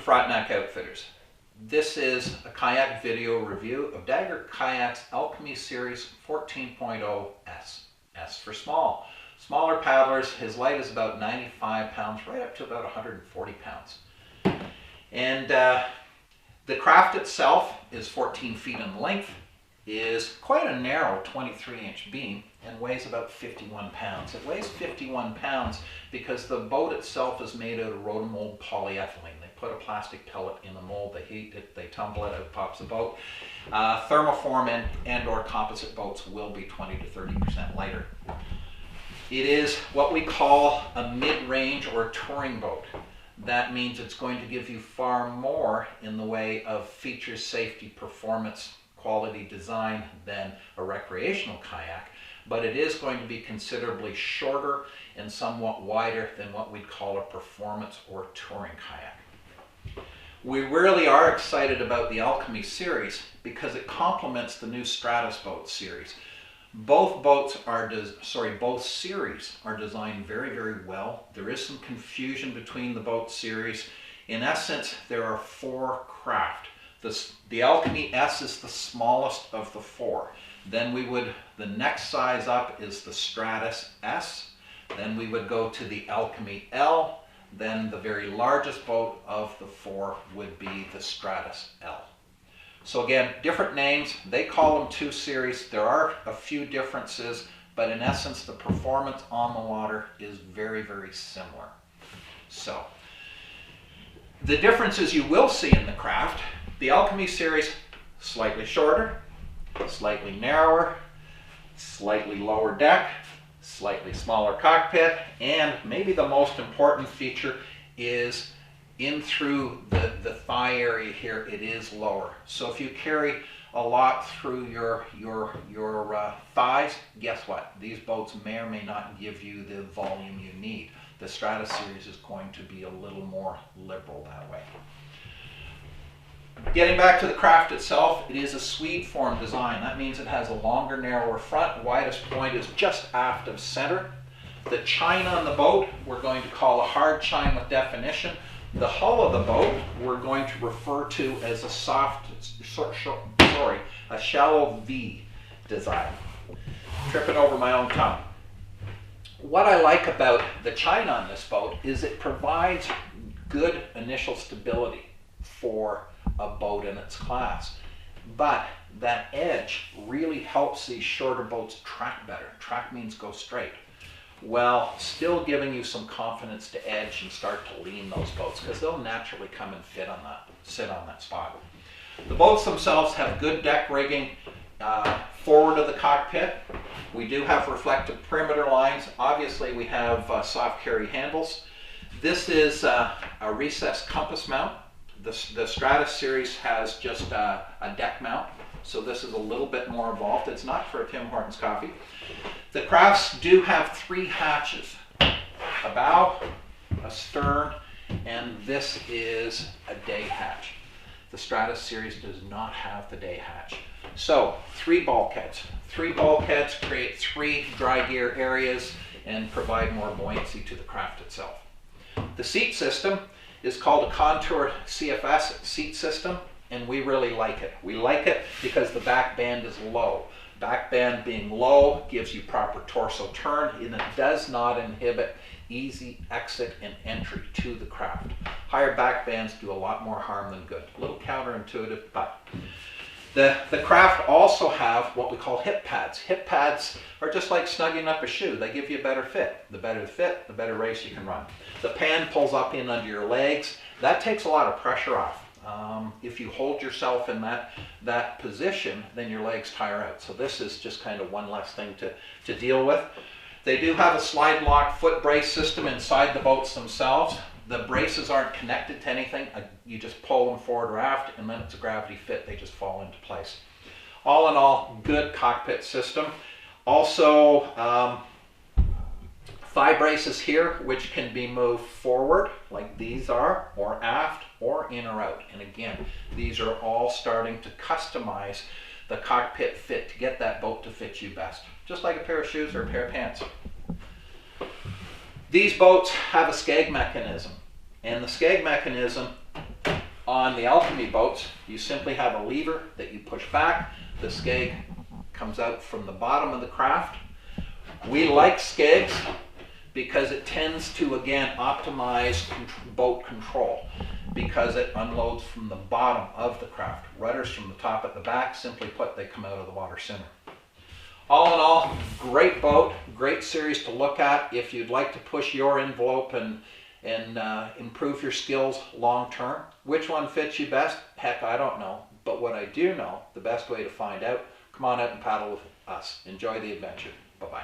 Frontenac Outfitters. This is a kayak video review of Dagger Kayaks Alchemy Series 14.0S. S for small. Smaller paddlers, his light is about 95 pounds, right up to about 140 pounds. And the craft itself is 14 feet in length, is quite a narrow 23-inch beam, and weighs about 51 pounds. It weighs 51 pounds because the boat itself is made out of rotomold polyethylene. They put a plastic pellet in the mold, they heat it, they tumble it, out pops the boat. Thermoform and or composite boats will be 20 to 30% lighter. It is what we call a mid-range or touring boat. That means it's going to give you far more in the way of features, safety, performance, quality, design than a recreational kayak, but it is going to be considerably shorter and somewhat wider than what we'd call a performance or touring kayak. We really are excited about the Alchemy series because it complements the new Stratus boat series. Both series are designed very, very well. There is some confusion between the boat series. In essence, there are four craft. The Alchemy S is the smallest of the four. Then the next size up is the Stratus S. Then we would go to the Alchemy L. Then the very largest boat of the four would be the Stratus L. So again, different names. They call them two series. There are a few differences, but in essence, the performance on the water is very, very similar. So the differences you will see in the craft: the Alchemy series, slightly shorter, slightly narrower, slightly lower deck, slightly smaller cockpit, and maybe the most important feature is in through the thigh area here, it is lower. So if you carry a lot through your thighs, guess what? These boats may or may not give you the volume you need. The Stratus series is going to be a little more liberal that way. Getting back to the craft itself, it is a Swede form design. That means it has a longer, narrower front. Widest point is just aft of center. The chine on the boat, we're going to call a hard chine with definition. The hull of the boat, we're going to refer to as a a shallow V design. Tripping over my own tongue. What I like about the chine on this boat is it provides good initial stability for a boat in its class. But that edge really helps these shorter boats track better. Track means go straight. Well, still giving you some confidence to edge and start to lean those boats, because they'll naturally come and sit on that spot. The boats themselves have good deck rigging forward of the cockpit. We do have reflective perimeter lines. Obviously, we have soft carry handles. This is a recessed compass mount. The Stratus series has just a deck mount, so this is a little bit more involved. It's not for a Tim Hortons coffee. The crafts do have three hatches: a bow, a stern, and this is a day hatch. The Stratus series does not have the day hatch. So three bulkheads. Three bulkheads create three dry gear areas and provide more buoyancy to the craft itself. The seat system is called a Contour CFS seat system, and we really like it. We like it because the back band is low. Back band being low gives you proper torso turn, and it does not inhibit easy exit and entry to the craft. Higher back bands do a lot more harm than good. A little counterintuitive, but the craft also have what we call hip pads. Hip pads are just like snugging up a shoe. They give you a better fit. The better the fit, the better race you can run. The pan pulls up in under your legs. That takes a lot of pressure off. If you hold yourself in that position, then your legs tire out. So this is just kind of one less thing to deal with. They do have a slide lock foot brace system inside the boats themselves. The braces aren't connected to anything. You just pull them forward or aft, and then it's a gravity fit. They just fall into place. All in all, good cockpit system. Also, thigh braces here, which can be moved forward, like these are, or aft, or in or out. And again, these are all starting to customize the cockpit fit to get that boat to fit you best. Just like a pair of shoes or a pair of pants. These boats have a skeg mechanism, and the skeg mechanism On the Alchemy boats, you simply have a lever that you push back. The skeg comes out from the bottom of the craft. We like skegs because it tends to, again, optimize boat control, because it unloads from the bottom of the craft. Rudders from the top at the back, simply put, they come out of the water center. All in all, great boat, great series to look at if you'd like to push your envelope and improve your skills long term. Which one fits you best? Heck, I don't know. But what I do know, the best way to find out, come on out and paddle with us. Enjoy the adventure. Bye-bye.